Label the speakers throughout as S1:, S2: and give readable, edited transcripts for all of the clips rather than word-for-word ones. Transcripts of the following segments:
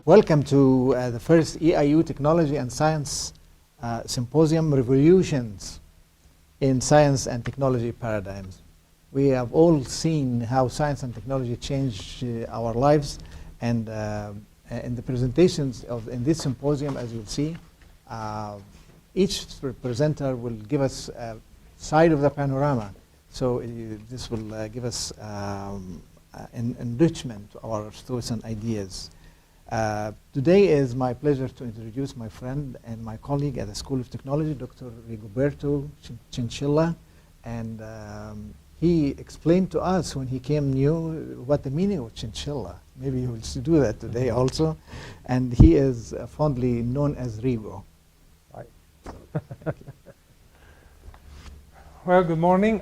S1: Welcome to the first EIU Technology and Science Symposium, Revolutions in Science and Technology Paradigms. We have all seen how science and technology change our lives, and in the presentations in this symposium, as you'll see, each presenter will give us a side of the panorama. So this will give us enrichment to our thoughts and ideas. Today is my pleasure to introduce my friend and my colleague at the School of Technology, Dr. Rigoberto Chinchilla, and he explained to us when he came new what the meaning of chinchilla. Maybe he will do that today also. And he is fondly known as Rigo.
S2: Right. Well, good morning.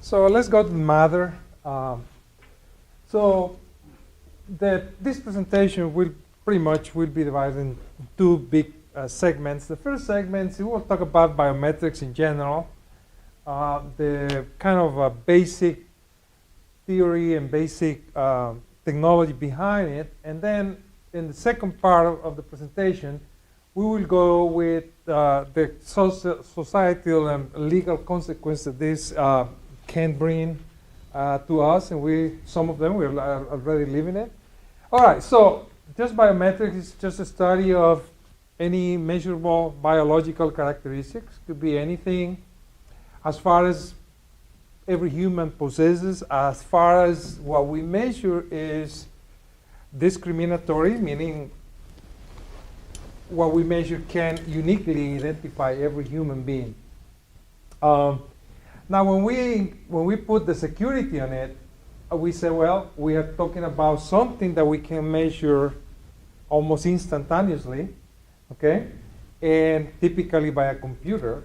S2: So let's go to the matter. So this presentation will pretty much be divided in two big segments. The first segment, we will talk about biometrics in general, the kind of basic theory and basic technology behind it. And then in the second part of the presentation, we will go with the societal and legal consequences that this can bring to us, and some of them we are already living it. All right, so just biometrics is just a study of any measurable biological characteristics. Could be anything as far as every human possesses, as far as what we measure is discriminatory, meaning what we measure can uniquely identify every human being. Now, when we put the security on it, we say, well, we are talking about something that we can measure almost instantaneously, okay, and typically by a computer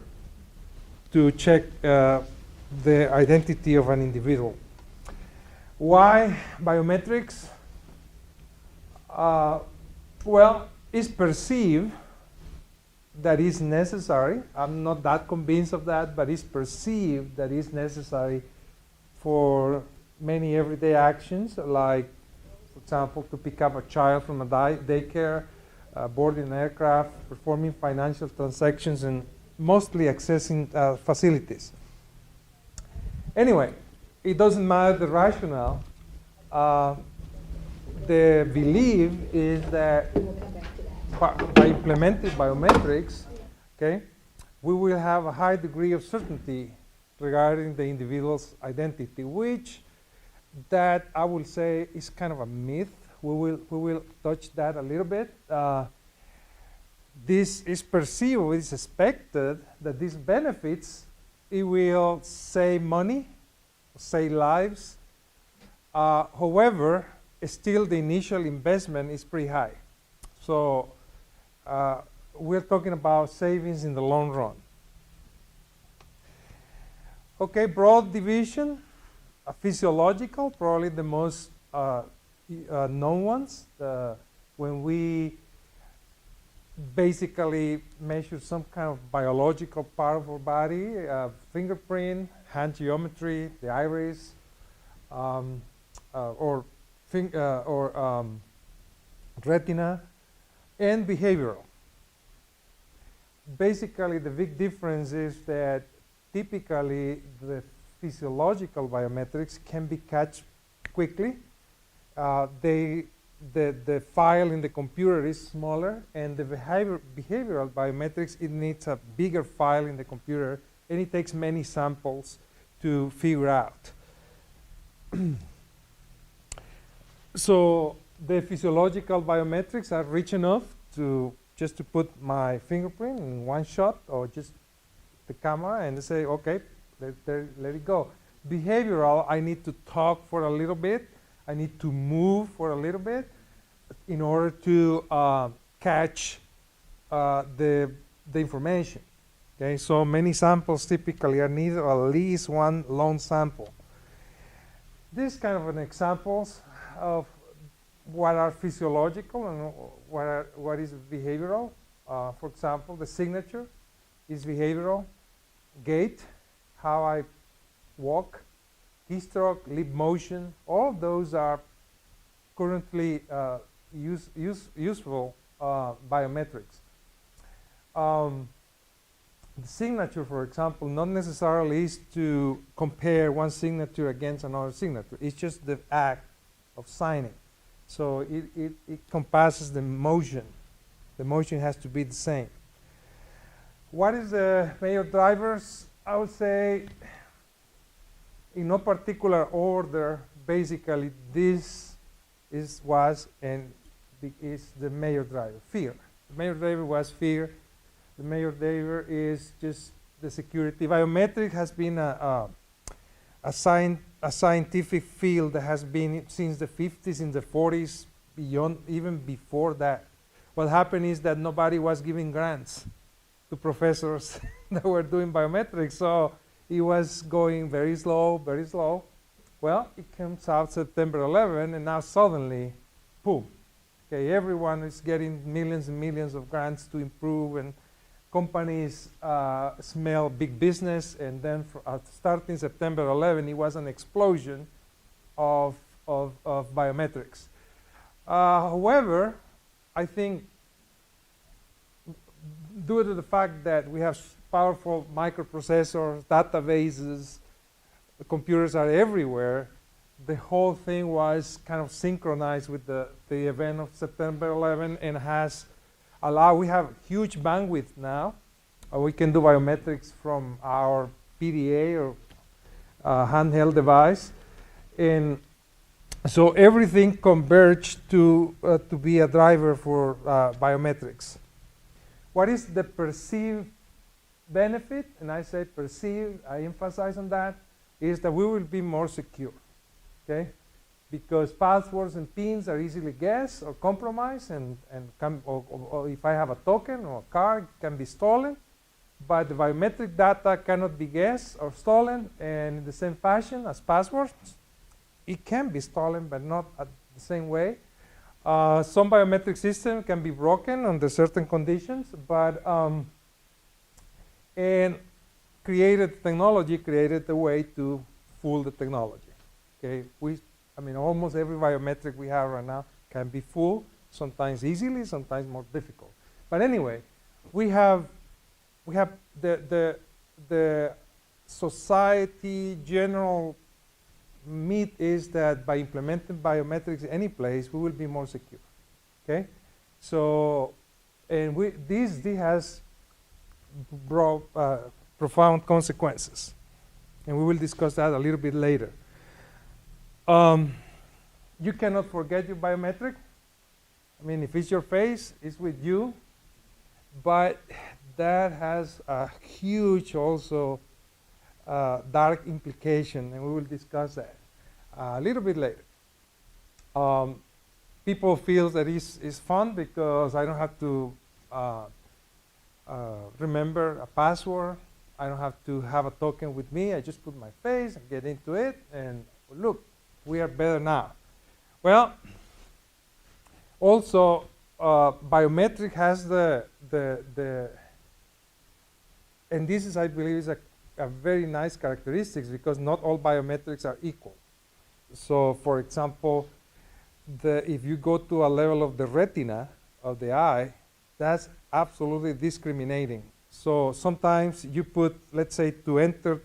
S2: to check the identity of an individual. Why biometrics? Well, it's perceived that is necessary. I'm not that convinced of that, but it's perceived that is necessary for many everyday actions, like, for example, to pick up a child from a daycare, boarding an aircraft, performing financial transactions, and mostly accessing facilities. Anyway, it doesn't matter the rationale. The belief is that by implementing biometrics, okay, we will have a high degree of certainty regarding the individual's identity, which that I will say is kind of a myth. We will touch that a little bit. This is perceived, it is expected that these benefits, it will save money, save lives. However, still the initial investment is pretty high. So we're talking about savings in the long run. Okay, broad division, physiological, probably the most known ones. When we basically measure some kind of biological part of our body, fingerprint, hand geometry, the iris, or retina, and behavioral. Basically, the big difference is that typically the physiological biometrics can be catched quickly. The file in the computer is smaller, and the behavioral biometrics, it needs a bigger file in the computer, and it takes many samples to figure out. So the physiological biometrics are rich enough to just to put my fingerprint in one shot, or just the camera, and say, okay, let it go. Behavioral, I need to talk for a little bit. I need to move for a little bit in order to catch the information. Okay, so many samples typically are needed, or at least one long sample. This is kind of an examples of what are physiological and what is behavioral. For example, the signature is behavioral. Gait, how I walk, keystroke, lip motion, all of those are currently useful biometrics. The signature, for example, not necessarily is to compare one signature against another signature. It's just the act of signing. So it encompasses the motion. The motion has to be the same. What is the major drivers? I would say, in no particular order, basically this was and is the major driver, fear. The major driver was fear. The major driver is just the security. Biometric has been a scientific field that has been since the 50s, in the 40s, beyond, even before that. What happened is that nobody was giving grants to professors that were doing biometrics, so it was going very slow, very slow. Well, it comes out September 11, and now suddenly, boom. Okay, everyone is getting millions and millions of grants to improve, and companies smell big business, and then starting September 11, it was an explosion of biometrics. However, I think due to the fact that we have powerful microprocessors, databases, the computers are everywhere, the whole thing was kind of synchronized with the event of September 11 and has allowed, we have huge bandwidth now. We can do biometrics from our PDA or handheld device. And so everything converged to be a driver for biometrics. What is the perceived benefit? And I say perceived, I emphasize on that, is that we will be more secure, okay? Because passwords and pins are easily guessed or compromised, and or if I have a token or a card, it can be stolen. But the biometric data cannot be guessed or stolen, and in the same fashion as passwords, it can be stolen, but not at the same way. Some biometric system can be broken under certain conditions, but and technology created a way to fool the technology. Okay, I mean, almost every biometric we have right now can be fooled, sometimes easily, sometimes more difficult. But anyway, we have the society general myth is that by implementing biometrics any place, we will be more secure. Okay, so and this has brought profound consequences, and we will discuss that a little bit later. You cannot forget your biometric. I mean, if it's your face, it's with you. But that has a huge also dark implication, and we will discuss that a little bit later. People feel that it's fun because I don't have to remember a password. I don't have to have a token with me. I just put my face and get into it, and look, we are better now. Well, also biometric has and this is, I believe, is a very nice characteristics, because not all biometrics are equal. So, for example, if you go to a level of the retina of the eye, that's absolutely discriminating. So sometimes you put, let's say, to enter,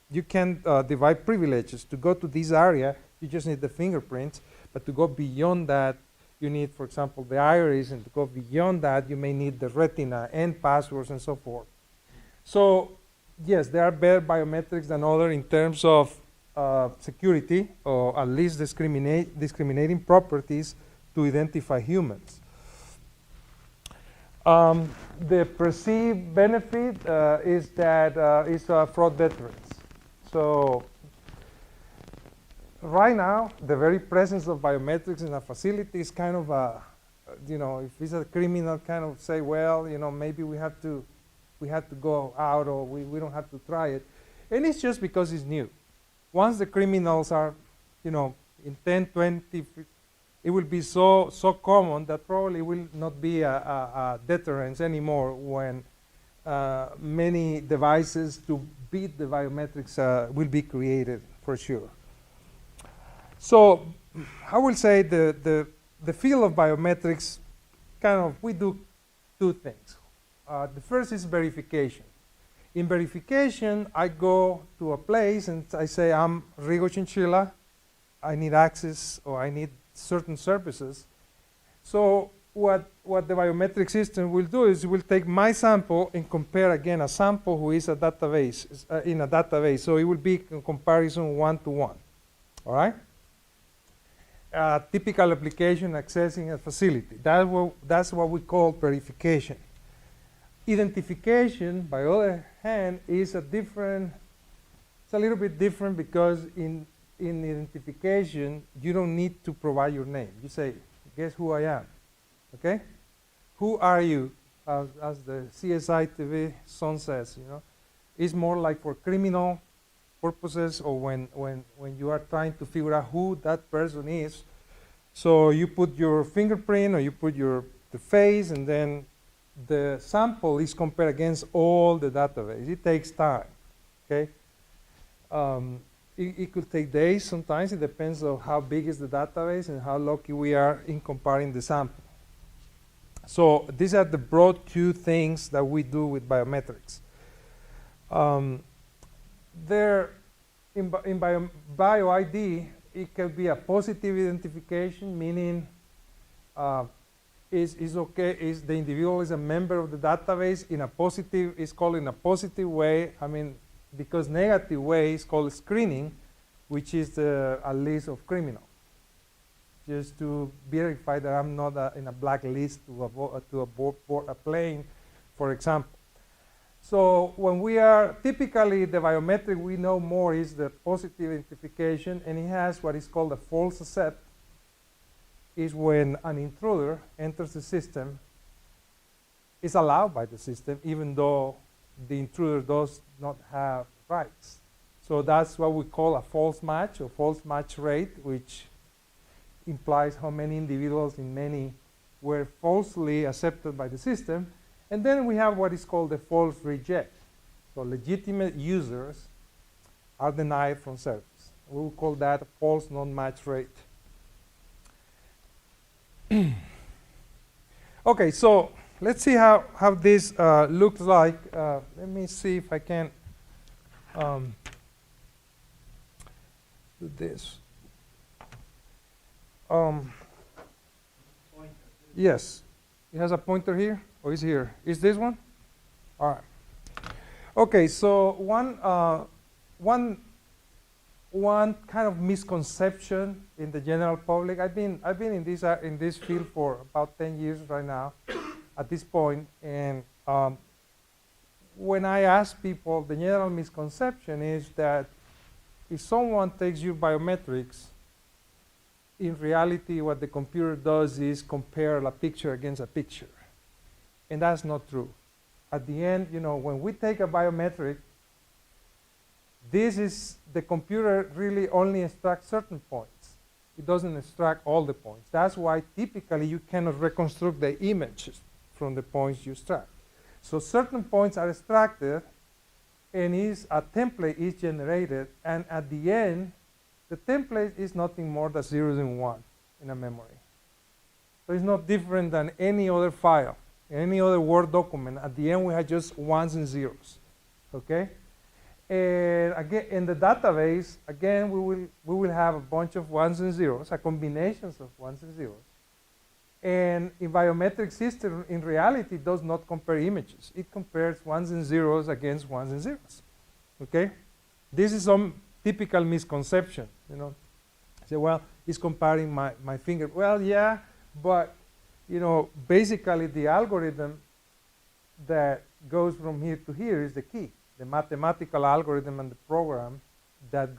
S2: you can divide privileges. To go to this area, you just need the fingerprints, but to go beyond that, you need, for example, the iris, and to go beyond that, you may need the retina and passwords and so forth. So, yes, there are better biometrics than others in terms of security, or at least discriminating properties to identify humans. The perceived benefit is that it's fraud deterrence. So right now, the very presence of biometrics in a facility is kind of a, if it's a criminal, kind of say, well, maybe we have to go out, or we don't have to try it. And it's just because it's new. Once the criminals are, in 10, 20, it will be so common that probably will not be a deterrence anymore when many devices to beat the biometrics will be created, for sure. So I will say the field of biometrics, we do two things. The first is verification. In verification, I go to a place and I say, I'm Rigo Chinchilla, I need access or I need certain services. So what the biometric system will do is it will take my sample and compare again a sample who is a database, in a database. So it will be in comparison 1-to-1, all right? Typical application accessing a facility. That's what we call verification. Identification, by the other hand, is it's a little bit different because in identification, you don't need to provide your name. You say, guess who I am, okay? Who are you, as the CSI TV song says, you know? It's more like for criminal purposes or when you are trying to figure out who that person is. So you put your fingerprint or you put the face, and then the sample is compared against all the database. It takes time, okay? It could take days sometimes. It depends on how big is the database and how lucky we are in comparing the sample. So these are the broad two things that we do with biometrics. In bio ID, it can be a positive identification, meaning is okay, is the individual is a member of the database in a positive, is called in a positive way. I mean, because negative way is called screening, which is a list of criminals. Just to verify that I'm not in a blacklist to board a plane, for example. So when we are, typically the biometric we know more is the positive identification, and it has what is called a false accept, is when an intruder enters the system, is allowed by the system, even though the intruder does not have rights. So that's what we call a false match or false match rate, which implies how many individuals in many were falsely accepted by the system. And then we have what is called the false reject. So legitimate users are denied from service. We will call that a false non-match rate. Okay, so let's see how this looks like. Let me see if I can do this. Yes, it has a pointer here, or is here? Is this one? All right. Okay, so one kind of misconception in the general public. I've been in this field for about 10 years right now, at this point, and when I ask people, the general misconception is that if someone takes your biometrics, in reality, what the computer does is compare a picture against a picture. And that's not true. At the end, you know, when we take a biometric, the computer really only extracts certain points. It doesn't extract all the points. That's why typically you cannot reconstruct the images from the points you extract. So certain points are extracted, and a template is generated, and at the end, the template is nothing more than zeros and ones in a memory. So it's not different than any other file, any other Word document. At the end, we have just ones and zeros, okay? And again, in the database, again, we will have a bunch of ones and zeros, a combinations of ones and zeros. And in biometric system, in reality, it does not compare images. It compares ones and zeros against ones and zeros, okay? This is some typical misconception, you know. Say, well, it's comparing my finger. Well, yeah, but, you know, basically the algorithm that goes from here to here is the key. The mathematical algorithm and the program that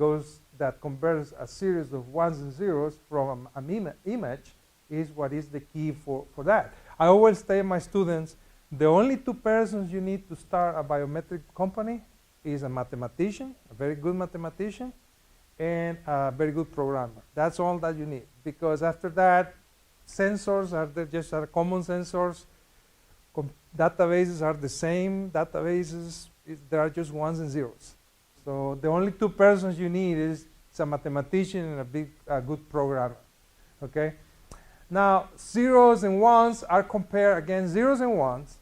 S2: converts a series of ones and zeros from an image is what is the key for that. I always tell my students, the only two persons you need to start a biometric company is a mathematician, a very good mathematician, and a very good programmer. That's all that you need, because after that, sensors are just common sensors. Databases are the same databases. There are just ones and zeros. So the only two persons you need is It's a mathematician and a good programmer. Okay. Now, zeros and ones are compared against zeros and ones,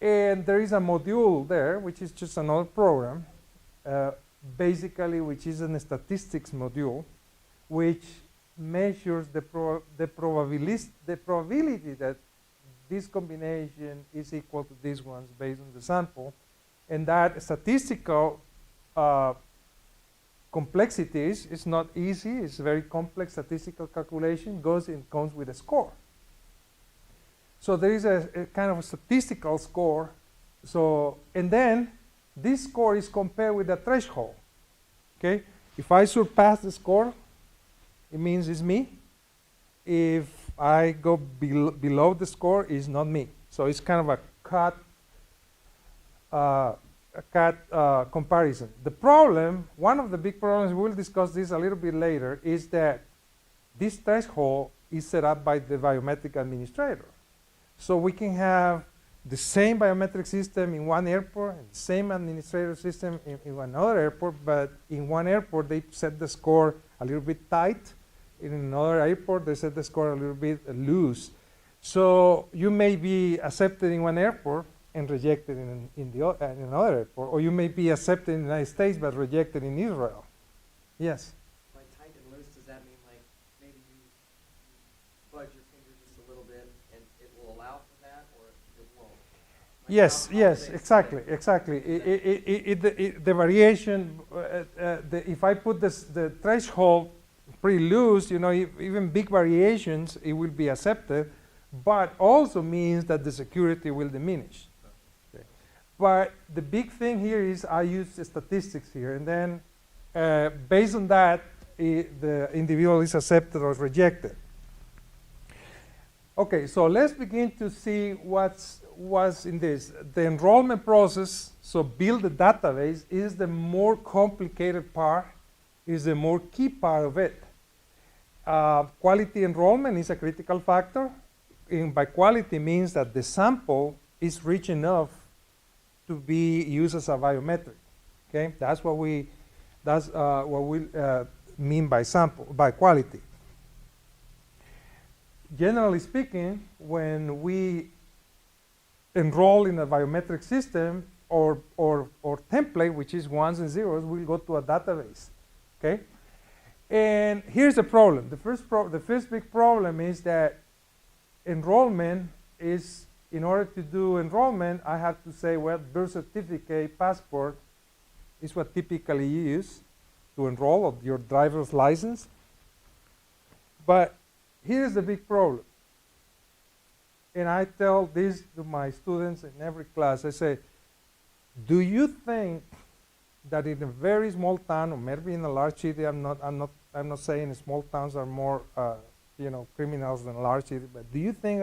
S2: and there is a module there, which is just another program, basically, which is a statistics module, which measures the probability that this combination is equal to these ones based on the sample, and that statistical complexities is not easy. It's very complex statistical calculation. Comes with a score. So there is a kind of a statistical score. So, and then this score is compared with the threshold. Okay, if I surpass the score, it means it's me. If I go below the score, it's not me. So it's kind of a comparison. The problem, one of the big problems, we'll discuss this a little bit later, is that this threshold is set up by the biometric administrator. So we can have the same biometric system in one airport and the same administrator system in another airport, but in one airport they set the score a little bit tight. In another airport they set the score a little bit loose. So you may be accepted in one airport and rejected in another airport, or you may be accepted in the United States but rejected in Israel. Yes?
S3: By tight and loose, does that mean like maybe you fudge your finger just a little bit and it will allow for that, or it won't? Like
S2: Yes,
S3: how
S2: yes,
S3: they
S2: exactly,
S3: say-
S2: exactly. The variation, if I put the threshold pretty loose, you know, even big variations, it will be accepted, but also means that the security will diminish. Okay. But the big thing here is I use statistics here, and then based on that, the individual is accepted or rejected. Okay, so let's begin to see what's in this. The enrollment process, so build the database, is the more complicated part, is the more key part of it. Quality enrollment is a critical factor. By quality means that the sample is rich enough to be used as a biometric. Okay, that's what we mean by quality. Generally speaking, when we enroll in a biometric system or template, which is ones and zeros, we'll go to a database. Okay, and here's the problem. The first big problem is that enrollment is, in order to do enrollment, I have to say, well, birth certificate, passport is what typically you use to enroll, or your driver's license. But here's the big problem. And I tell this to my students in every class. I say, do you think that in a very small town, or maybe in a large city, I'm not saying small towns are more criminals than large cities, but do you think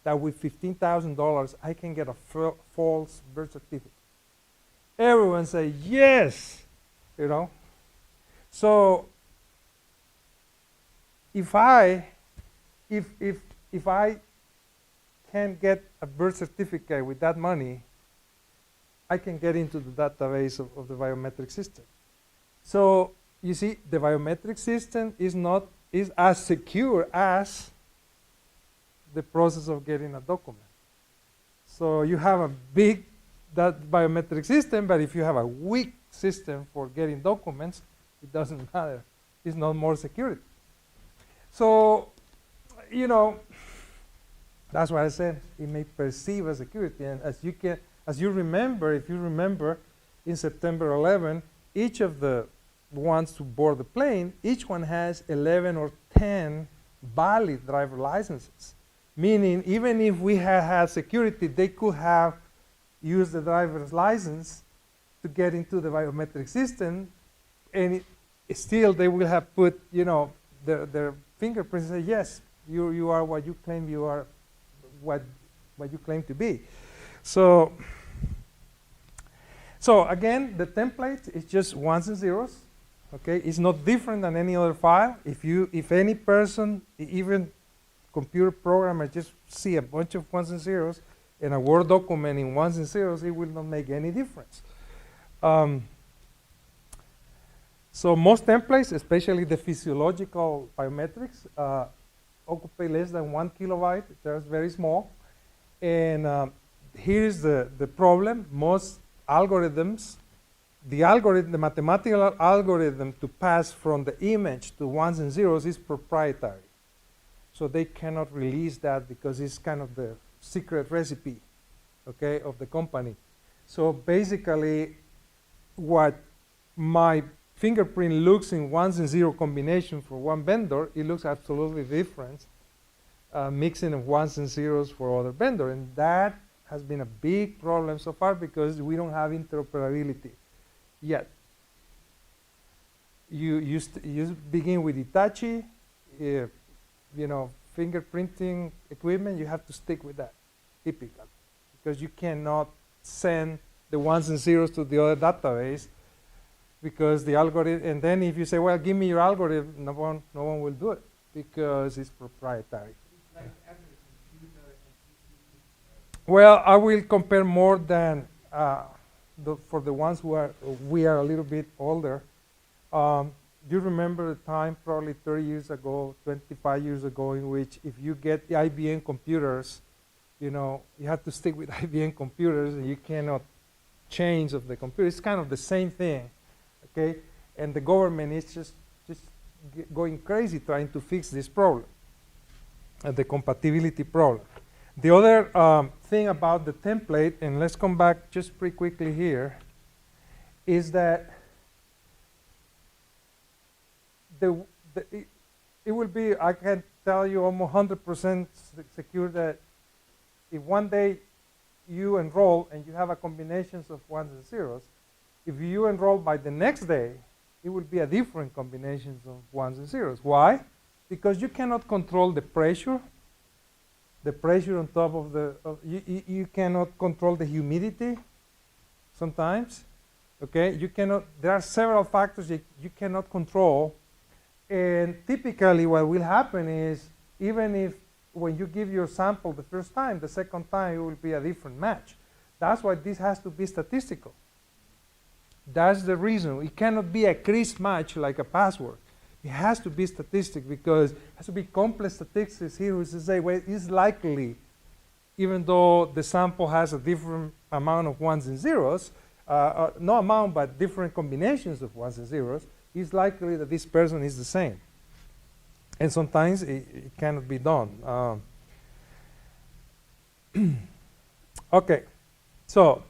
S2: that with $15,000 I can get a false birth certificate? Everyone say yes, you know. So if I can get a birth certificate with that money, I can get into the database of the biometric system. So you see, the biometric system is as secure as the process of getting a document. So you have a big biometric system, but if you have a weak system for getting documents, it doesn't matter. It's not more security. So, you know, that's why I said it may perceive as security. And if you remember, in September 11, each of the ones to board the plane, each one has 11 or 10 valid driver licenses. Meaning, even if we had security, they could have used the driver's license to get into the biometric system, and still they will have put, their fingerprints and say, yes, you are what you claim you are, what you claim to be. So again, the template is just ones and zeros. Okay, it's not different than any other file. If any person, even computer programmer, just see a bunch of ones and zeros in a Word document in ones and zeros, it will not make any difference. So most templates, especially the physiological biometrics, occupy less than 1 kilobyte. They're very small. And here's the problem. Most algorithms, the mathematical algorithm to pass from the image to ones and zeros is proprietary. So they cannot release that because it's kind of the secret recipe, okay, of the company. So basically, what my fingerprint looks in ones and zero combination for one vendor, it looks absolutely different mixing of ones and zeros for other vendor. And that has been a big problem so far because we don't have interoperability yet. You begin with Hitachi, fingerprinting equipment, you have to stick with that, typically, because you cannot send the ones and zeros to the other database because the algorithm, and then if you say, well, give me your algorithm, no one will do it because it's proprietary. Well, I will compare more than for the ones we are a little bit older. You remember the time probably 30 years ago, 25 years ago, in which if you get the IBM computers, you have to stick with IBM computers and you cannot change of the computer. It's kind of the same thing, okay? And the government is just going crazy trying to fix this problem, the compatibility problem. The other thing about the template, and let's come back just pretty quickly here, is that it will be, I can tell you almost 100% secure that if one day you enroll and you have a combinations of ones and zeros, if you enroll by the next day, it will be a different combinations of ones and zeros. Why? Because you cannot control the pressure on top of you cannot control the humidity sometimes, okay? You cannot, there are several factors that you cannot control. And typically what will happen is, even if when you give your sample the first time, the second time it will be a different match. That's why this has to be statistical. That's the reason. It cannot be a crisp match like a password. It has to be statistic because it has to be complex statistics here, which is say, well, it's likely, even though the sample has a different amount of ones and zeros, no amount, but different combinations of ones and zeros, it's likely that this person is the same. And sometimes it cannot be done. Okay, so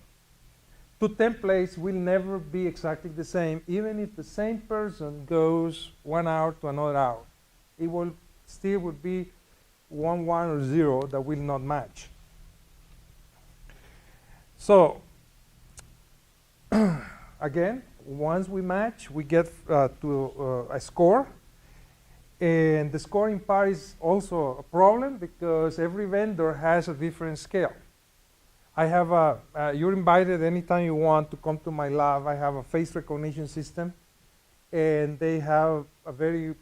S2: two templates will never be exactly the same, even if the same person goes 1 hour to another hour. It will still would be 1, 1, or 0 that will not match. So, again, once we match, we get to a score. And the scoring part is also a problem because every vendor has a different scale. I have you're invited anytime you want to come to my lab. I have a face recognition system, and they have a very,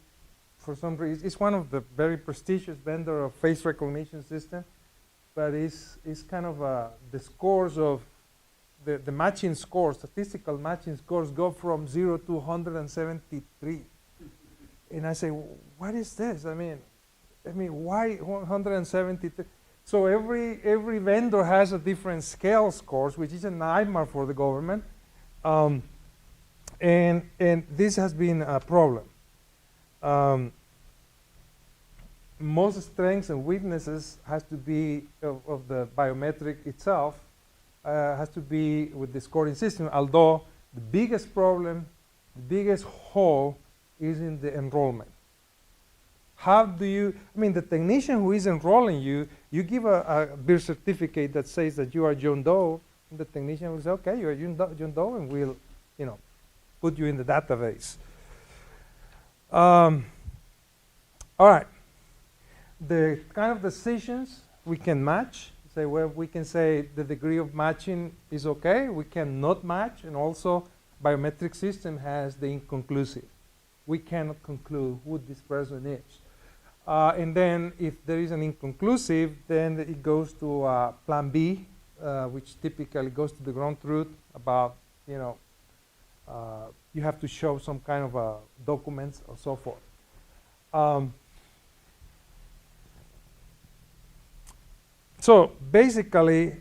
S2: for some reason, it's one of the very prestigious vendor of face recognition system, but it's kind of the scores of the matching scores, statistical matching scores go from 0 to 173. And I say, what is this? I mean, why 173? So every vendor has a different scale scores, which is a nightmare for the government. And this has been a problem. Most strengths and weaknesses has to be of the biometric itself, has to be with the scoring system, although the biggest problem, the biggest hole is in the enrollment. How do you, the technician who is enrolling you, you give a birth certificate that says that you are John Doe, and the technician will say, okay, you're John Doe, and we'll, put you in the database. All right. The kind of decisions we can match, say, well, we can say the degree of matching is okay, we cannot match, and also biometric system has the inconclusive. We cannot conclude who this person is. And then if there is an inconclusive, then it goes to plan B, which typically goes to the ground truth about, You have to show some kind of documents or so forth. So basically,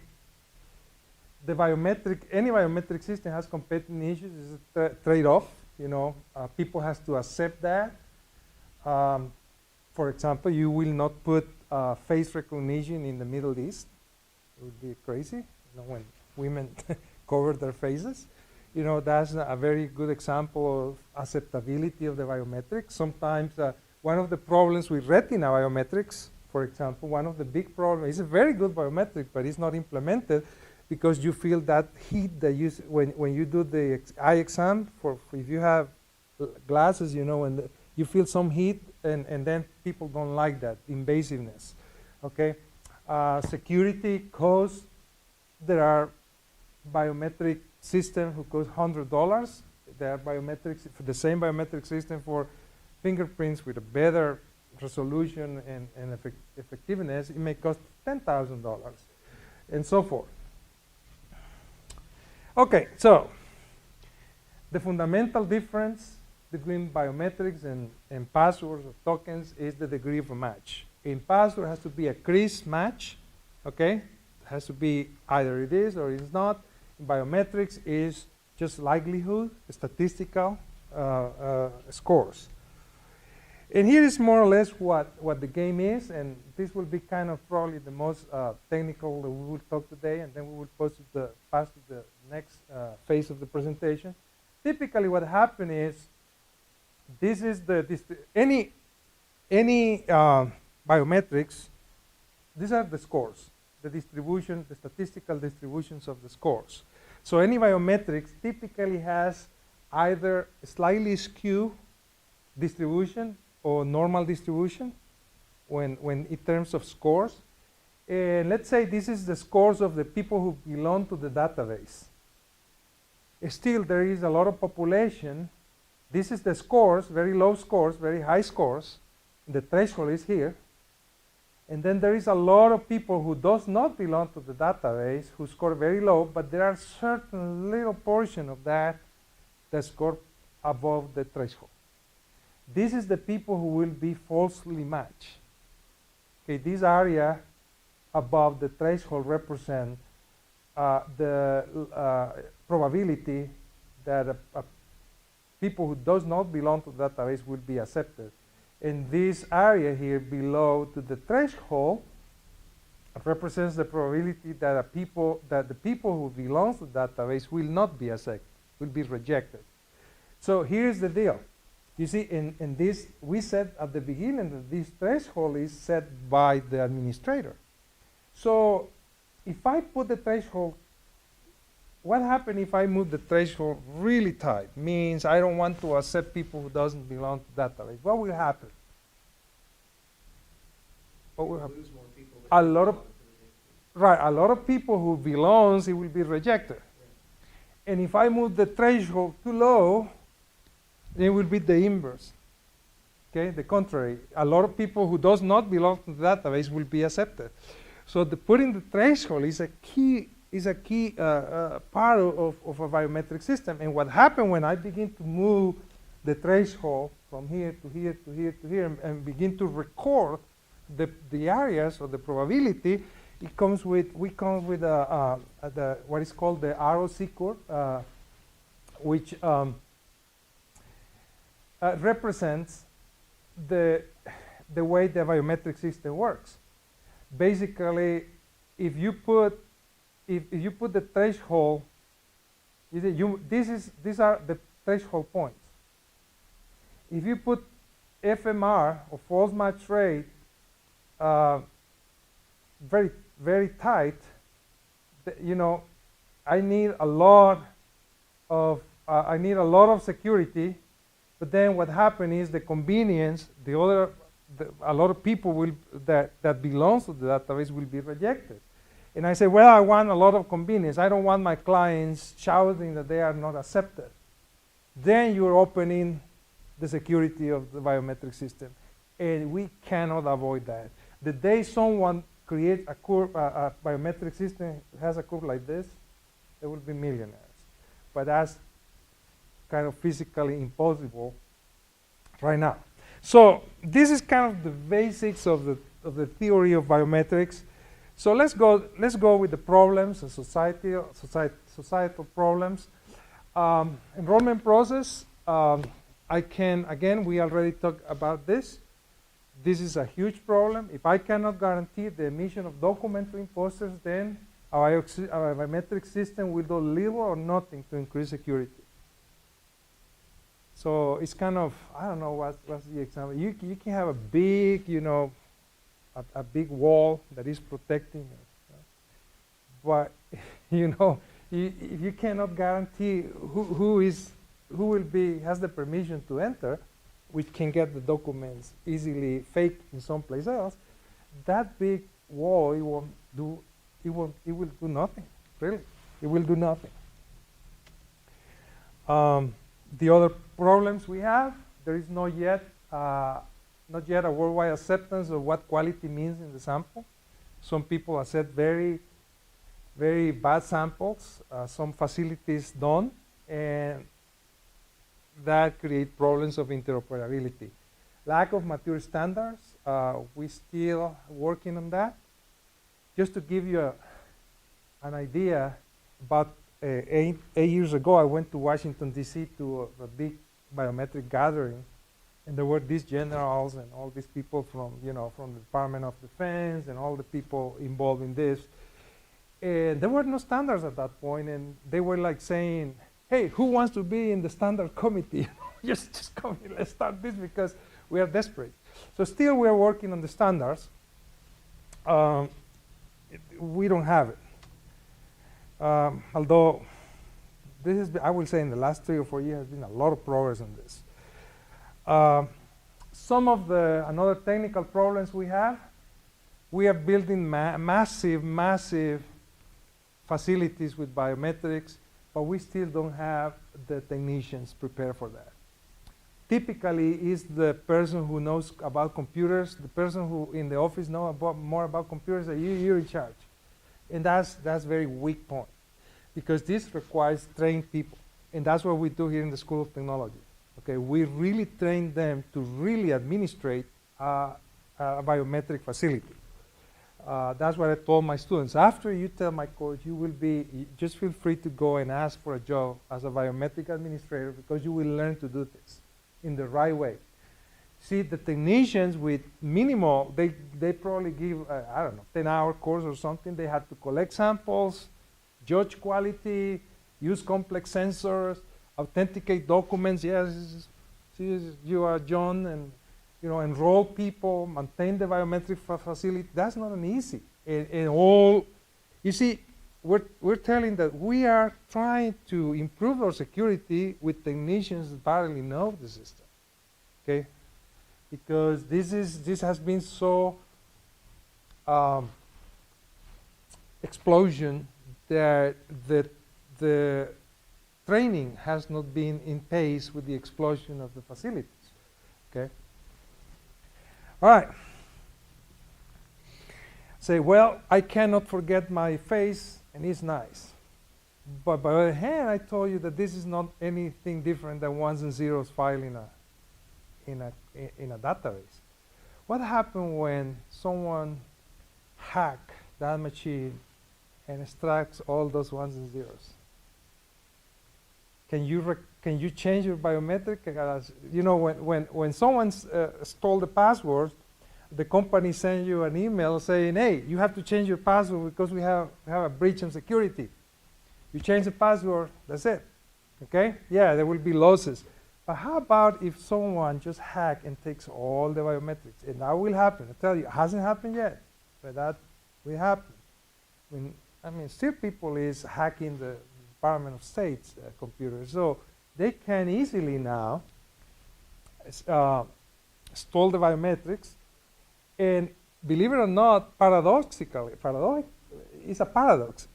S2: any biometric system has competing issues. It's a trade-off. You know, people has to accept that. For example, you will not put face recognition in the Middle East. It would be crazy, you know, when women cover their faces. You know, that's a very good example of acceptability of the biometrics. Sometimes one of the problems with retina biometrics, for example, one of the big problems, it's a very good biometric, but it's not implemented because you feel that heat that you, when you do the eye exam, if you have glasses, you know, and you feel some heat, and then people don't like that, invasiveness, okay? Security costs, there are biometric systems who cost $100. There are biometrics, for the same biometric system for fingerprints with a better resolution and effectiveness, it may cost $10,000, and so forth. Okay, so the fundamental difference between biometrics and passwords or tokens is the degree of a match. In password, it has to be a crisp match, okay? It has to be either it is or it is not. In biometrics is just likelihood, statistical scores. And here is more or less what the game is, and this will be kind of probably the most technical that we will talk today, and then we will pass to the next phase of the presentation. Typically what happens is, this is any biometrics, these are the scores, the distribution, the statistical distributions of the scores. So any biometrics typically has either slightly skewed distribution or normal distribution when in terms of scores. And let's say this is the scores of the people who belong to the database. Still, there is a lot of population. This is the scores, very low scores, very high scores. The threshold is here. And then there is a lot of people who does not belong to the database who score very low, but there are certain little portion of that score above the threshold. This is the people who will be falsely matched. Okay, this area above the threshold represent the probability that people who does not belong to the database will be accepted. And this area here below to the threshold represents the probability that the people who belong to the database will not be accepted, will be rejected. So here's the deal. You see, in this, we said at the beginning that this threshold is set by the administrator. So if I put the threshold, what happens if I move the threshold really tight? Means I don't want to accept people who doesn't belong to database. What will happen? What will happen?
S3: Lose more people
S2: A lot of, right, a lot of people who belongs, it will be rejected. Yeah. And if I move the threshold too low, it will be the inverse. Okay, the contrary. A lot of people who does not belong to the database will be accepted. So putting the threshold is a key part of a biometric system. And what happened when I begin to move the threshold from here to here to here to here and begin to record the areas or the probability, we come with what is called the ROC curve, which represents the way the biometric system works. Basically, if you put the threshold, these are the threshold points. If you put FMR or false match rate very very tight, you know, I need a lot of security. But then what happens is the convenience, a lot of people that belongs to the database will be rejected. And I say, well, I want a lot of convenience. I don't want my clients shouting that they are not accepted. Then you're opening the security of the biometric system. And we cannot avoid that. The day someone creates a curve, a biometric system has a curve like this, there will be millionaires. But kind of physically impossible right now. So this is kind of the basics of the theory of biometrics. So let's go with the problems, the societal problems. Enrollment process. Again, we already talked about this. This is a huge problem. If I cannot guarantee the emission of documents to imposters, then our biometric system will do little or nothing to increase security. So it's kind of, I don't know what's the example. You can have a big, a big wall that is protecting it. But, if you cannot guarantee who has the permission to enter, which can get the documents easily faked in someplace else, that big wall, it will do nothing, really. It will do nothing. The other problems we have, there is not yet a worldwide acceptance of what quality means in the sample. Some people accept very, very bad samples. Some facilities don't, and that creates problems of interoperability. Lack of mature standards, we're still working on that. Just to give you an idea, about 8 years ago, I went to Washington, D.C. to a big biometric gathering, and there were these generals and all these people from the Department of Defense and all the people involved in this. And there were no standards at that point, and they were like saying, hey, who wants to be in the standard committee? just come here, let's start this because we are desperate. So still we are working on the standards. We don't have it. Although this is, I will say in the last 3 or 4 years, has been a lot of progress on this. Some of the another technical problems we are building massive facilities with biometrics, but we still don't have the technicians prepared for that. Typically, is the person who knows about computers, the person who in the office knows more about computers, that you're in charge. And that's very weak point, because this requires trained people. And that's what we do here in the School of Technology. Okay, we really train them to really administrate a biometric facility. That's what I told my students. After you tell my course, just feel free to go and ask for a job as a biometric administrator, because you will learn to do this in the right way. See, the technicians with minimal, they probably give, 10-hour course or something. They have to collect samples, judge quality, use complex sensors, authenticate documents. Yes, you are John, and enroll people, maintain the biometric facility. That's not an easy. You see, we're telling that we are trying to improve our security with technicians that barely know the system. Okay, because this has been so explosion that the training has not been in pace with the explosion of the facilities. Okay. All right. Say, well, I cannot forget my face, and it's nice. But by the other hand, I told you that this is not anything different than ones and zeros filed in a database. What happened when someone hacked that machine and extracts all those ones and zeros? Can you change your biometric? When someone stole the password, the company sends you an email saying, hey, you have to change your password because we have a breach in security. You change the password, that's it. Okay? Yeah, there will be losses. But how about if someone just hacks and takes all the biometrics? And that will happen. I tell you, it hasn't happened yet, but that will happen. Still people is hacking the Department of State's computers. So they can easily now stole the biometrics. And believe it or not, paradoxically, it's a paradox.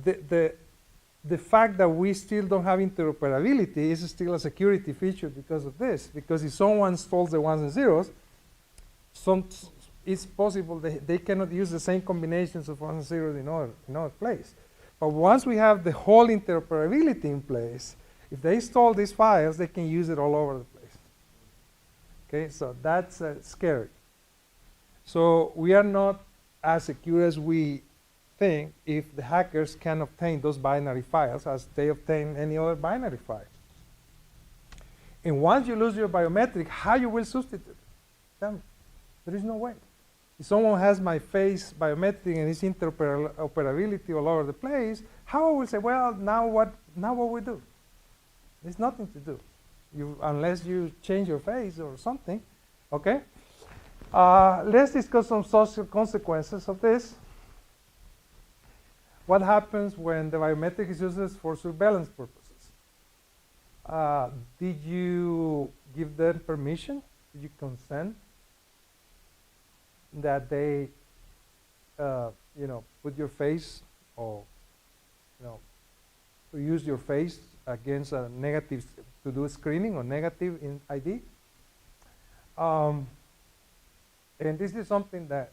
S2: The fact that we still don't have interoperability is still a security feature because of this. Because if someone stole the ones and zeros, it's possible they cannot use the same combinations of ones and zeros in other place. But once we have the whole interoperability in place, If they install these files, they can use it all over the place. Okay, so that's scary. So we are not as secure as we think if the hackers can obtain those binary files as they obtain any other binary file. And once you lose your biometric, how you will substitute it? Tell me. There is no way. If someone has my face biometric and it's interoperability all over the place, how I will say, well, now what we do? There's nothing to do, unless you change your face or something, okay? Let's discuss some social consequences of this. What happens when the biometric is used for surveillance purposes? Did you give them permission? Did you consent that they, put your face or, to use your face against a negative, to do screening or negative in ID? And this is something that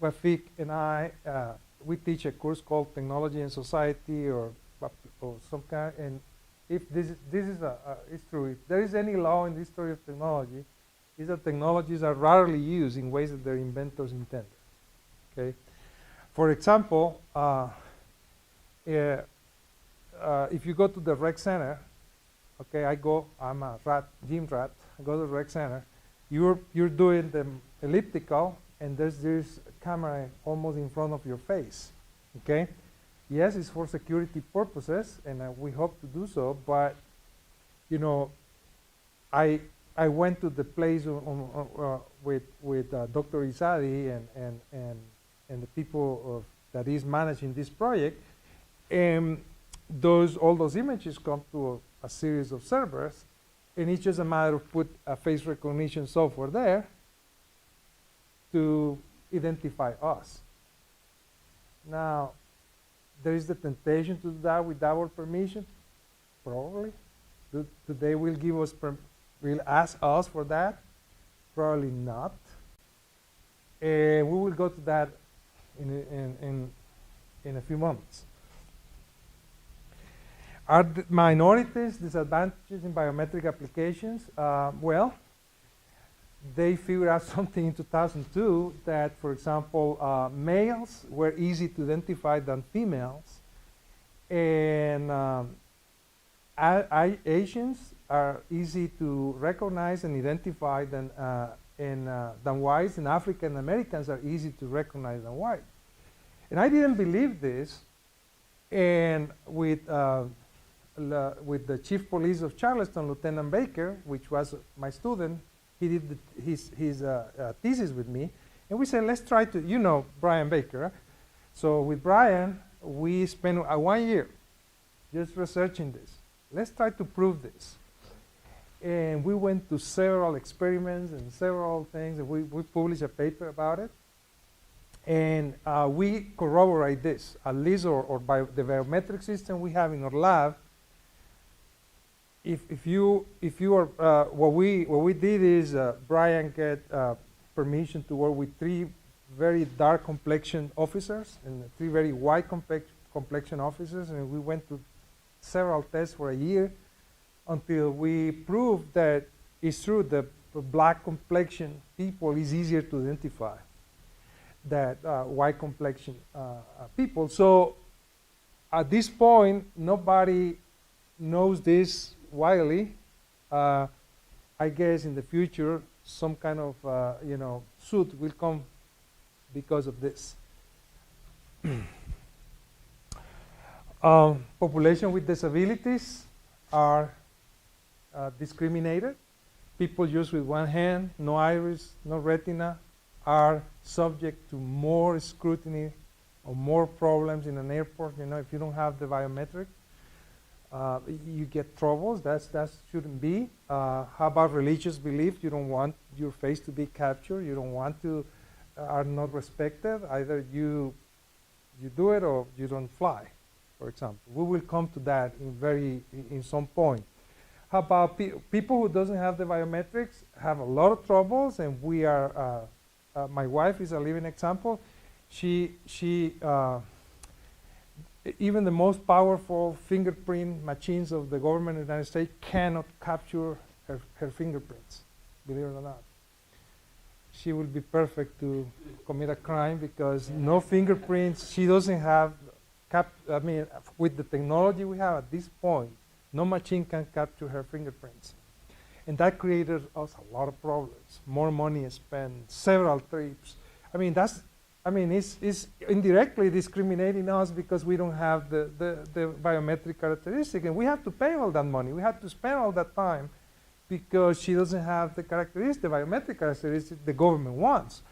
S2: Wafik and I, we teach a course called Technology and Society or some kind, and if this is it's true, if there is any law in the history of technology, is that technologies are rarely used in ways that their inventors intended. Okay, for example, if you go to the rec center, okay, I'm a gym rat. I go to the rec center. You're doing the elliptical, and there's this camera almost in front of your face. Okay, yes, it's for security purposes, and we hope to do so. But I went to the place with Dr. Izadi and the people that is managing this project, and all those images come to a series of servers, and it's just a matter of put a face recognition software there to identify us. Now, there is the temptation to do that without our permission, probably. They will give us will ask us for that? Probably not. And we will go to that in a few moments. Are the minorities disadvantages in biometric applications? Well, they figured out something in 2002 that, for example, males were easy to identify than females, and Asians are easy to recognize and identify than whites, and African Americans are easy to recognize than white. And I didn't believe this, and with the chief police of Charleston, Lieutenant Baker, which was my student, he did his thesis with me, and we said, let's try to, Brian Baker. So with Brian, we spent 1 year just researching this. Let's try to prove this. And we went to several experiments and several things, and we published a paper about it. And we corroborate this, at least, or by the biometric system we have in our lab. If you are, what we did is Brian get permission to work with 3 very dark complexion officers and 3 very white complexion officers, and we went to several tests for a year until we proved that it's true that black complexion people is easier to identify than white complexion people. So at this point, nobody knows this widely. I guess in the future, some kind of suit will come because of this. Population with disabilities are discriminated. People just with one hand, no iris, no retina, are subject to more scrutiny or more problems in an airport. If you don't have the biometric, you get troubles. That shouldn't be. How about religious belief? You don't want your face to be captured. You don't want to, are not respected. Either you do it or you don't fly, for example. We will come to that in some point. How about people who doesn't have the biometrics have a lot of troubles, and we are, my wife is a living example. even the most powerful fingerprint machines of the government of the United States cannot capture her fingerprints, believe it or not. She will be perfect to commit a crime because no fingerprints, she doesn't have, with the technology we have at this point, no machine can capture her fingerprints. And that created us a lot of problems. More money is spent, several trips. It's indirectly discriminating us because we don't have the biometric characteristic, and we have to pay all that money. We have to spend all that time because she doesn't have the characteristic, the biometric characteristic the government wants.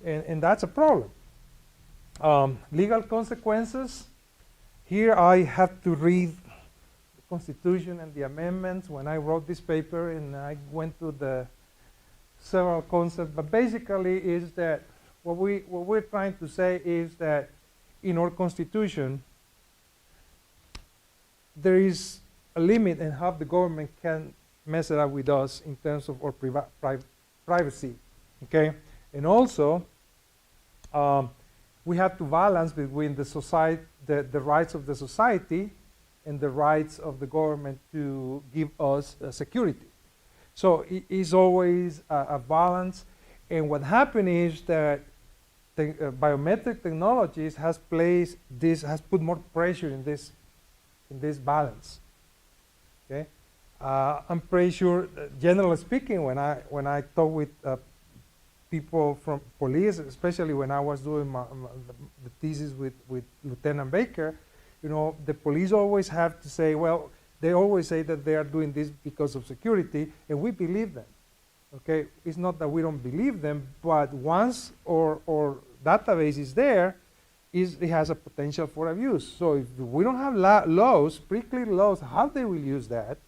S2: And that's a problem. Legal consequences. Here I have to read the Constitution and the amendments when I wrote this paper, and I went through the several concepts, but basically is that what we're trying to say is that in our Constitution, there is a limit in how the government can mess it up with us in terms of our privacy, okay? And also, we have to balance between the society, the rights of the society and the rights of the government to give us security. So it is always a balance. And what happened is that biometric technologies has put more pressure in this balance. Okay, I'm pretty sure, generally speaking, when I talk with people from police, especially when I was doing the thesis with Lieutenant Baker, you know, the police always have to say, well, they always say that they are doing this because of security, and we believe them. Okay, it's not that we don't believe them, but once our database is there, it has a potential for abuse. So if we don't have laws, pretty clear laws, how they will use that,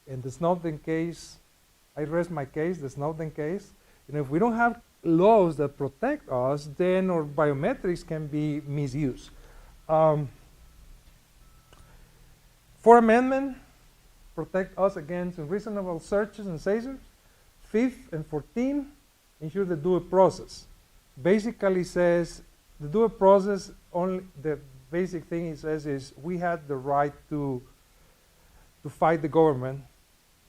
S2: and the Snowden case, I rest my case, the Snowden case, you know, if we don't have laws that protect us, then our biometrics can be misused. Fourth Amendment protect us against unreasonable searches and seizures. 5th and 14th ensure the due process. Basically says the due process, only the basic thing it says is we have the right to fight the government,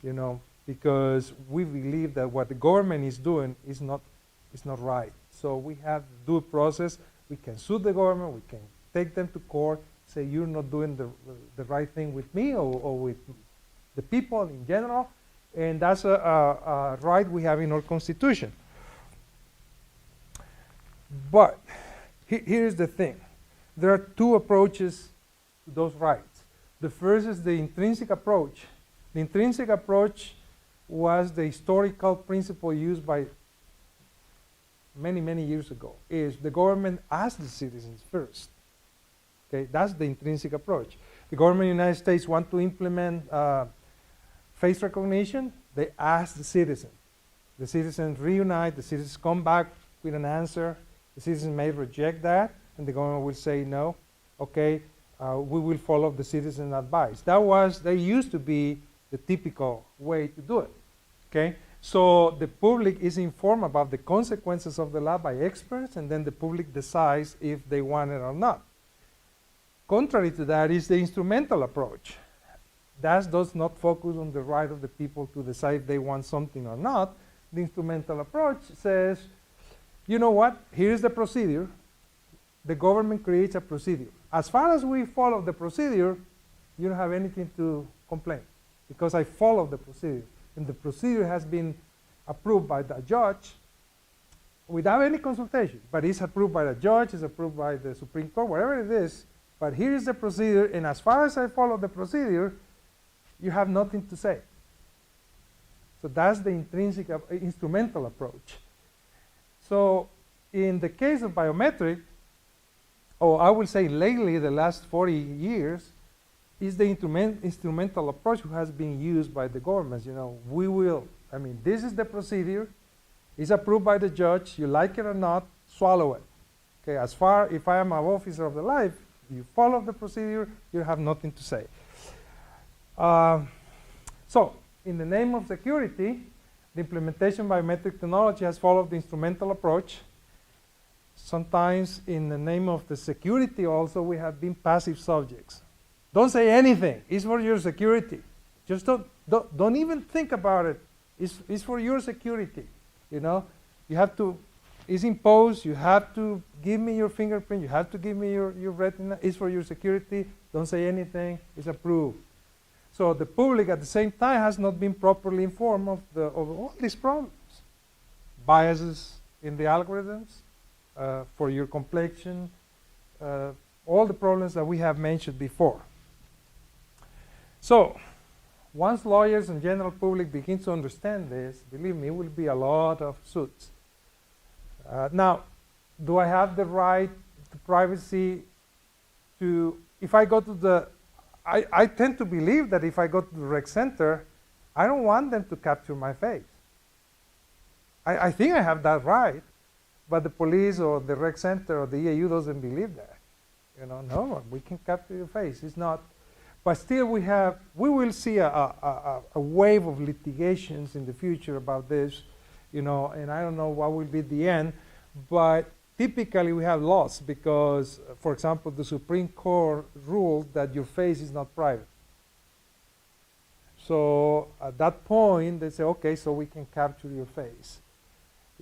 S2: you know, because we believe that what the government is doing is not right. So we have the due process. We can sue the government. We can take them to court, say you're not doing the right thing with me or with the people in general. And that's a right we have in our Constitution. But here's the thing. There are two approaches to those rights. The first is the intrinsic approach. The intrinsic approach was the historical principle used by many, many years ago, is the government asks the citizens first. Okay, that's the intrinsic approach. The government of the United States want to implement face recognition, they ask the citizen. The citizens reunite, the citizens come back with an answer. The citizen may reject that, and the government will say no, okay, we will follow the citizen's advice. That used to be the typical way to do it, okay? So the public is informed about the consequences of the law by experts, and then the public decides if they want it or not. Contrary to that is the instrumental approach. That does not focus on the right of the people to decide if they want something or not. The instrumental approach says, you know what, here's the procedure. The government creates a procedure. As far as we follow the procedure, you don't have anything to complain because I follow the procedure. And the procedure has been approved by the judge without any consultation. But it's approved by the judge, it's approved by the Supreme Court, whatever it is. But here is the procedure, and as far as I follow the procedure, you have nothing to say. So that's the intrinsic, instrumental approach. So in the case of biometric, or I will say lately, the last 40 years, is the instrumental approach who has been used by the governments. You know, this is the procedure, it's approved by the judge, you like it or not, swallow it. Okay, as far, if I am an officer of the life, you follow the procedure, you have nothing to say. So, in the name of security, the implementation of biometric technology has followed the instrumental approach. sometimes in the name of the security also, we have been passive subjects. Don't say anything. It's for your security. Just don't even think about it. It's for your security. You know, you have to. It's imposed. You have to give me your fingerprint. You have to give me your retina. It's for your security. Don't say anything. It's approved. So the public at the same time has not been properly informed of all these problems. Biases in the algorithms for your complexion, all the problems that we have mentioned before. So once lawyers and general public begin to understand this, believe me, it will be a lot of suits. Now, do I have the right to privacy to, if I go to the, I tend to believe that if I go to the rec center, I don't want them to capture my face. I think I have that right, but the police or the rec center or the EAU doesn't believe that. You know, no, we can capture your face. It's not, but still we will see a wave of litigations in the future about this, you know, and I don't know what will be the end, but typically we have laws because, for example, the Supreme Court ruled that your face is not private. So at that point, they say, okay, so we can capture your face,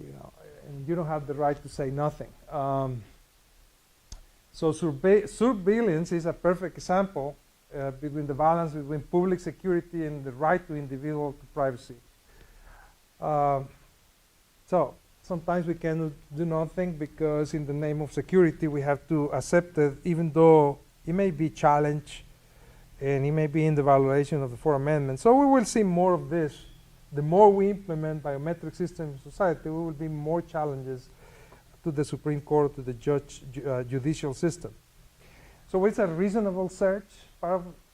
S2: you know, and you don't have the right to say nothing. So surveillance is a perfect example between the balance between public security and the right to individual privacy. So sometimes we cannot do nothing because in the name of security we have to accept it, even though it may be challenged and it may be in the violation of the Fourth Amendment. So we will see more of this. The more we implement biometric systems in society, we will be more challenges to the Supreme Court, to the judicial system. So it's a reasonable search.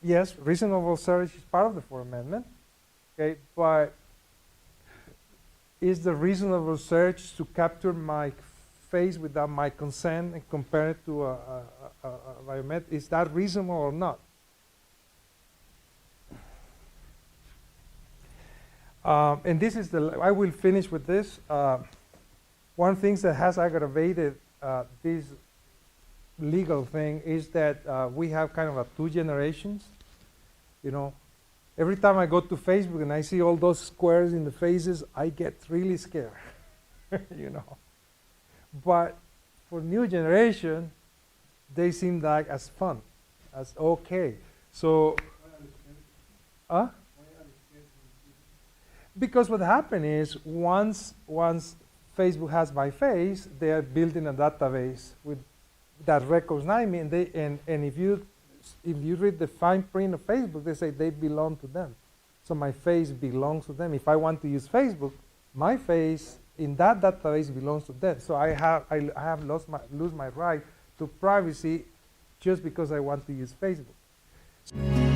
S2: Yes, reasonable search is part of the Fourth Amendment. Okay, but is the reasonable search to capture my face without my consent and compare it to a biometric? Is that reasonable or not? And this is I will finish with this. One thing that has aggravated this legal thing is that we have kind of two generations. You know, every time I go to Facebook and I see all those squares in the faces, I get really scared. You know, but for new generation, they seem like as fun, as okay. So, because what happened is once Facebook has my face, they are building a database with that recognizes me, and if you read the fine print of Facebook, they say they belong to them. So my face belongs to them. If I want to use Facebook, my face in that database belongs to them. So I have lose my right to privacy just because I want to use Facebook.